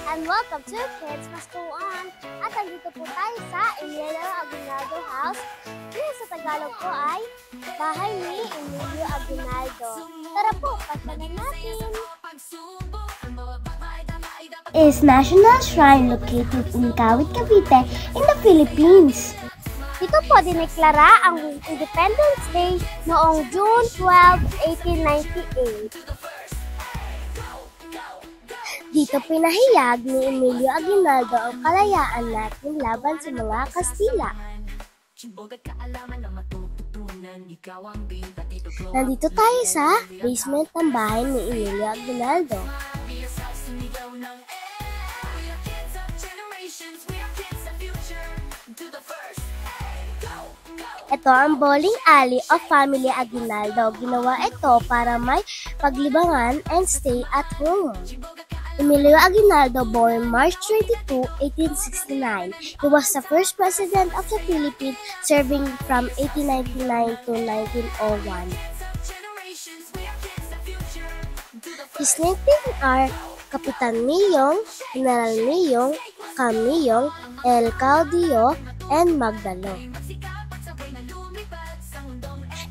and welcome to Kids Must Go On. At nandito po tayo sa Emilio Aguinaldo House. Yun sa Tagalog po ay bahay ni Emilio Aguinaldo. Tara po, pasyalan natin. Is National Shrine located in Kawit, Cavite in the Philippines. Dito po dineklara ang Independence Day noong June 12, 1898. Dito pinahayag ni Emilio Aguinaldo ang kalayaan natin laban sa mga Kastila. Nandito tayo sa basement ng bahay ni Emilio Aguinaldo. Ito ang bowling alley of Family Aguinaldo. Ginawa ito para may paglibangan and stay at home. Emilio Aguinaldo, born March 22, 1869. He was the first president of the Philippines, serving from 1899 to 1901. His nicknames are Kapitan Miyong, General Miyong, Camiyong, El Caudillo, and Magdalo.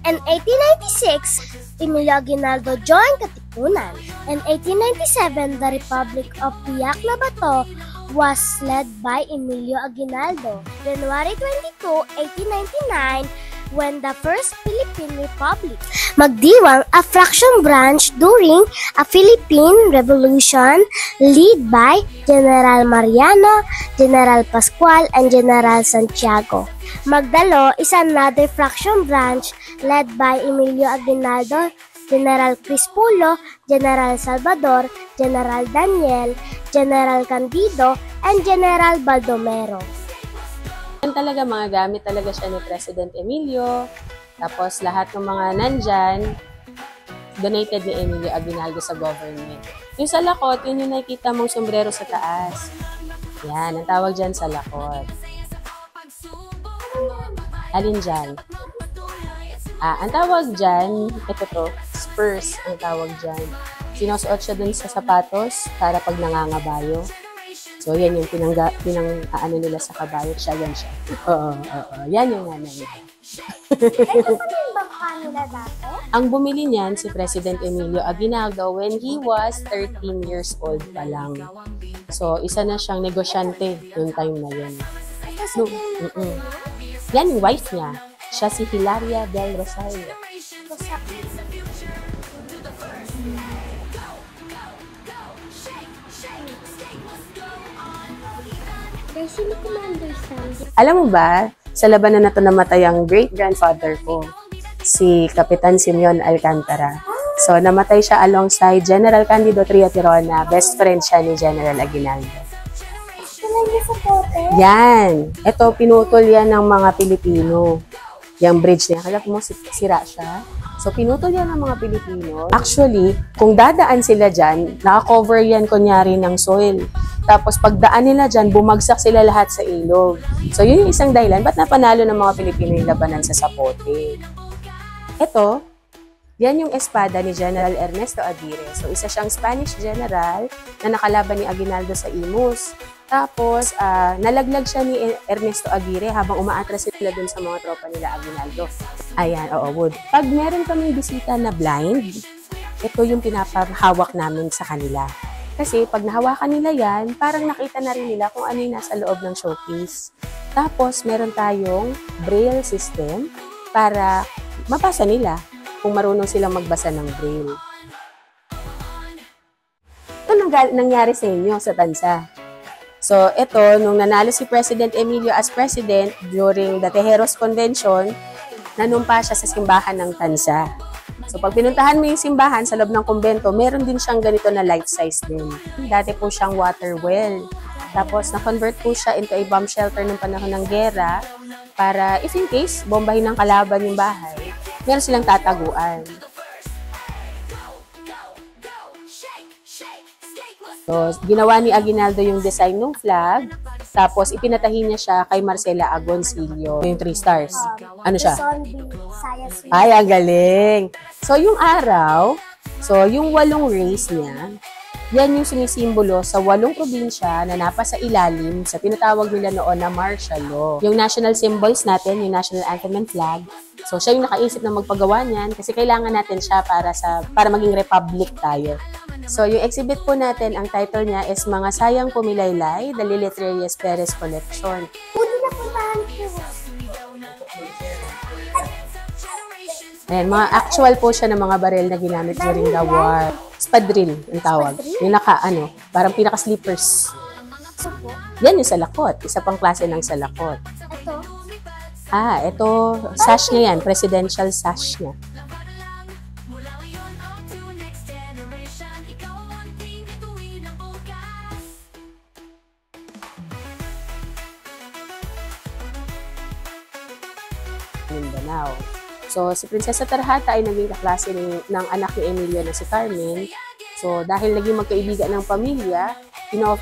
In 1896, Emilio Aguinaldo joined Katipunan. In 1897, the Republic of Biak na Bato was led by Emilio Aguinaldo. January 22, 1899, when the First Philippine Republic magdiwang a fraction branch during a Philippine Revolution led by General Mariano, General Pascual, and General Santiago. Magdalo is another fraction branch led by Emilio Aguinaldo, General Crispulo, General Salvador, General Daniel, General Candido, and General Baldomero. Yan talaga, mga gamit talaga siya ni President Emilio. Tapos lahat ng mga nandyan, donated ni Emilio Aguinaldo sa government. Yung sa lakot, yun yung nakikita mong sombrero sa taas. Yan, ang tawag dyan sa lakot. Alin dyan? Ang tawag dyan, ito to, spurs ang tawag dyan. Sinusuot siya dun sa sapatos para pag nangangabayo. So, yan yung pinang-ano nila sa kabayo. Yan siya. Oo. Yan yung nanay nila. Ito pa yung bangka nila dati? Ang bumili niyan si President Emilio Aguinaldo when he was 13 years old pa lang. So, isa na siyang negosyante noong time na yun. Yan yung wife niya. Siya si Hilaria del Rosario. Alam mo ba, sa labanan na ito namatay ang great-grandfather ko, si Kapitan Simeon Alcantara. So, namatay siya alongside General Candido Triatirona. Best friend siya ni General Aguinaldo. Yan. Ito, pinutol yan ng mga Pilipino. Yung bridge niya. Kala mo, sira siya. So, pinutol yan ng mga Pilipino. Actually, kung dadaan sila dyan, nakakover yan kunyari ng soil. Tapos, pagdaan nila dyan, bumagsak sila lahat sa ilog. So, yun yung isang dahilan. Ba't napanalo ng mga Pilipino yung labanan sa Zapote? Ito, yan yung espada ni General Ernesto Aguirre. So, isa siyang Spanish general na nakalaban ni Aguinaldo sa Imus. Tapos, nalaglag siya ni Ernesto Aguirre habang umaatras sila dun sa mga tropa nila Aguinaldo. Ayan, wood. Pag meron kaming bisita na blind, ito yung pinapahawak namin sa kanila. Kasi pag nahawakan nila yan, parang nakita na rin nila kung ano yung nasa loob ng showcase. Tapos, meron tayong braille system para mabasa nila kung marunong silang magbasa ng braille. Ito nangyari sa inyo sa Tansa. So, ito, nung nanalo si President Emilio as president during the Tejeros Convention, nanumpa siya sa simbahan ng Tansa. So, pag pinuntahan mo yung simbahan sa loob ng kumbento, meron din siyang ganito na life size din. Dati po siyang water well. Tapos, na-convert po siya into a bomb shelter ng panahon ng gera para, if in case, bombahin ng kalaban yung bahay, meron silang tataguan. So, ginawa ni Aguinaldo yung design ng flag, tapos ipinatahin niya siya kay Marcela Agoncillo, yung 3 stars. Ano siya? Ay, ang galing! So, yung araw, so yung 8 rays niya, Yan yung sinisimbolo sa 8 probinsya na napasa ilalim sa tinatawag nila noon na martial law. Yung national symbols natin, yung national anthem and flag, so siya yung nakaisip na magpagawa niyan kasi kailangan natin siya para maging republic tayo. So yung exhibit po natin, ang title niya is Mga Sayang Pumilaylay, The Lili Reyes Perez Collection. Pwede na puntahan ko. Ayan, mga actual po siya ng mga baril na ginamit during the war. Espadrille, ang tawag. Yung parang pinaka-sleepers. So po, Yan yung salakot. Isa pang klase ng salakot. ito. Ito, sash niya yan. Presidential sash niya. Mindanao. So, si Prinsesa Tarhata ay naging kaklase ng anak ni Emilio na si Carmen. So, dahil naging magkaibigan ng pamilya,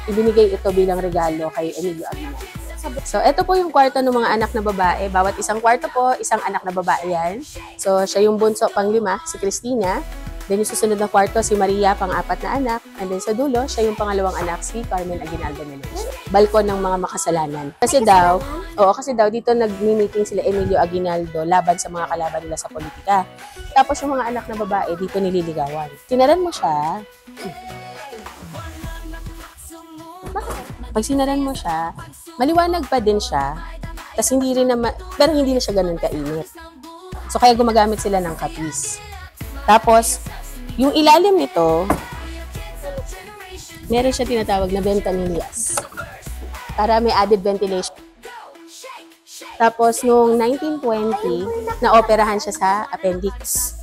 ibinigay ito bilang regalo kay Emilio Aguinaldo. So, ito po yung kwarto ng mga anak na babae. Bawat isang kwarto po, isang anak na babae yan. So, siya yung bunso pang-5, si Cristina. Then, yung susunod na kwarto, si Maria, pang-4 na anak. And then, sa dulo, siya yung pangalawang anak, si Carmen Aguinaldo Meneses. Balkon ng mga makasalanan. Kasi daw, dito nag-meeting sila Emilio Aguinaldo laban sa mga kalaban nila sa politika. Tapos, yung mga anak na babae, dito nililigawan. Sinaran mo siya. Pag sinaran mo siya, maliwanag pa din siya. Tapos, pero hindi na siya ganun kainit. So, kaya gumagamit sila ng kapis. Tapos, yung ilalim nito, meron siya tinatawag na ventanillas para may added ventilation. Tapos, noong 1920, naoperahan siya sa appendix.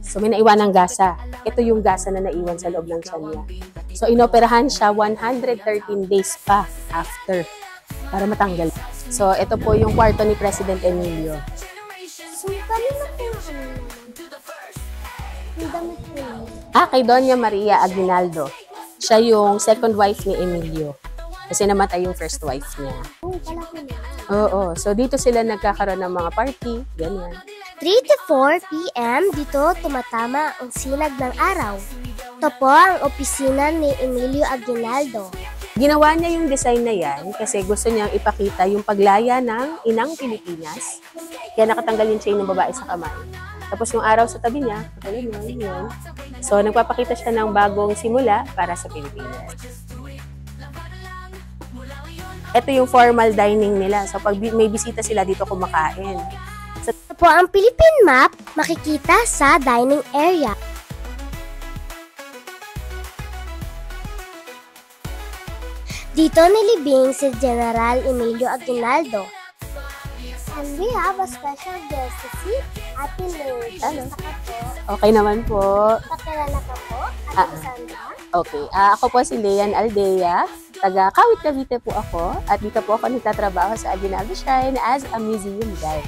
So, may naiwan ng gasa. Ito yung gasa na naiwan sa loob ng tiyan niya. So, inoperahan siya 113 days pa after para matanggal. So, ito po yung kwarto ni President Emilio. So, kanina po yung damit ko yun. Kay Doña Maria Aguinaldo. Siya yung second wife ni Emilio. Kasi namatay yung first wife niya. Pala ko na. Oo. So, dito sila nagkakaroon ng mga party. Ganyan. 3 to 4 p.m. dito tumatama ang sinag ng araw. Ito po ang opisina ni Emilio Aguinaldo. Ginawa niya yung design na yan kasi gusto niyang ipakita yung paglaya ng inang Pilipinas. Kaya nakatanggal yung chain ng babae sa kamay. Tapos yung araw sa tabi niya, yan. So, nagpapakita siya ng bagong simula para sa Pilipinas. Ito yung formal dining nila. So, pag may bisita sila dito kumakain. So, Ito po ang Philippine map makikita sa dining area. Dito nilibing si General Emilio Aguinaldo. And we have a special guest to see Ate Lynn. Okay naman po. Pakilala ka po, Ate Sandra. Okay. Ako po si Leanne Aldea. Taga Kawit, Cavite po ako. At dito po ako nagtatrabaho sa Aguinaldo Shrine as a museum guide.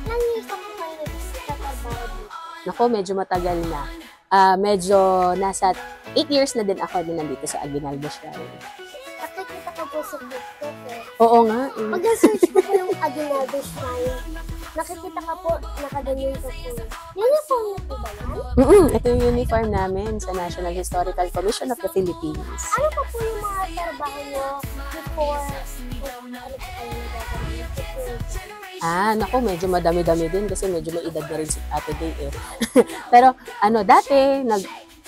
Ilang years na po kayo nagtatrabaho dito? Naku, medyo matagal na. Medyo nasa 8 years na din ako din nandito sa Aguinaldo Shrine. Nakikita ko po sa TikTok eh. Oo nga. Pag na-search ko po yung Aguinaldo Shrine, nakikita ka po, nakaganyan ka po. Uniform na po ba yan? Ito yung uniform namin sa National Historical Commission of the Philippines. Ano pa po yung mga trabaho nyo before, ano po kayo nagagawin? Naku, medyo madami-dami din kasi medyo may edad na rin si Ate Day eh. Pero, dati,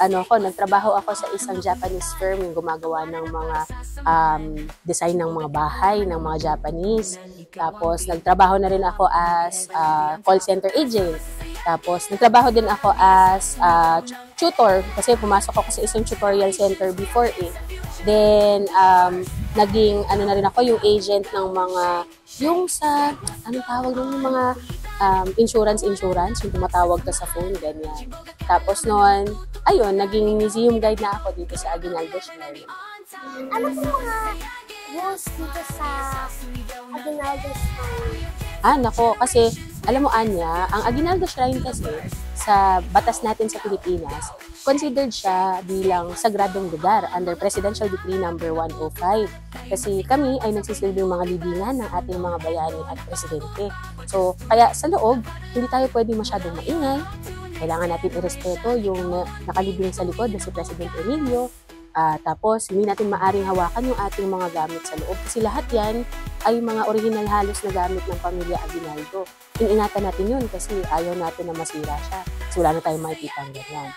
nagtrabaho ako sa isang Japanese firm yung gumagawa ng mga design ng mga bahay ng mga Japanese. Tapos, nagtrabaho na rin ako as call center agent. Tapos, nagtrabaho din ako as tutor kasi pumasok ako sa isang tutorial center before eh. Then, naging, na rin ako, yung agent ng mga, yung sa, anong tawag nun, yung mga insurance, yung tumatawag ka sa phone, ganyan. Tapos noon, ayun, naging museum guide na ako dito sa Aguinaldo Shrine. Ano po mga rules dito sa Aguinaldo Shrine? Nako, kasi, alam mo, Anya, ang Aguinaldo Shrine kasi, sa batas natin sa Pilipinas, considered siya bilang sagradong lugar under Presidential Decree number 105. Kasi kami ay nagsisilbing mga libingan ng ating mga bayani at presidente. So, kaya sa loob, hindi tayo pwede masyadong maingay. Kailangan natin irespeto yung nakalibing sa likod na si President Emilio. Tapos, hindi natin maaring hawakan yung ating mga gamit sa loob kasi lahat yan ay mga original halos na gamit ng pamilya Aguinaldo. Iningatan natin yun kasi ayaw natin na masira siya. So, wala na tayong makikita ang ganyan.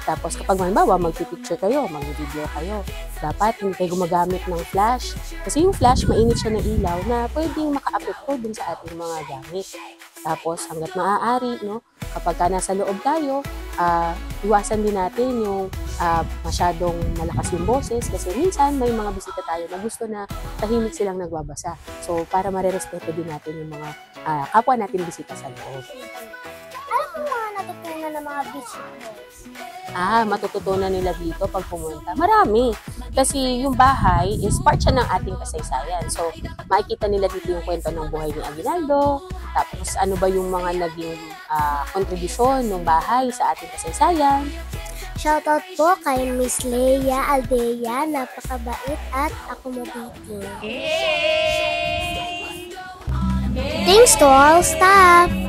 Tapos, kapag halimbawa, magpipicture kayo, mag-video kayo, dapat hindi kayo gumagamit ng flash. Kasi yung flash, mainit siya na ilaw na pwedeng maka-apekto dun sa ating mga gamit. Tapos, hanggat maaari, no, kapag nasa loob tayo, iwasan din natin yung masyadong malakas yung boses kasi minsan may mga bisita tayo na gusto na tahimik silang nagbabasa. So, para marerespeto din natin yung mga kapwa natin bisita sa loob. Ano po mga natutunan ng mga visitors? Matututunan nila dito pag pumunta. Marami. Kasi yung bahay is part siya ng ating kasaysayan. So, makikita nila dito yung kwento ng buhay ni Aguinaldo. Tapos, ano ba yung mga naging kontribusyon ng bahay sa ating kasaysayan. Shoutout po kay Miss Leia Aldea, napakabait at accommodating. Thanks to all staff!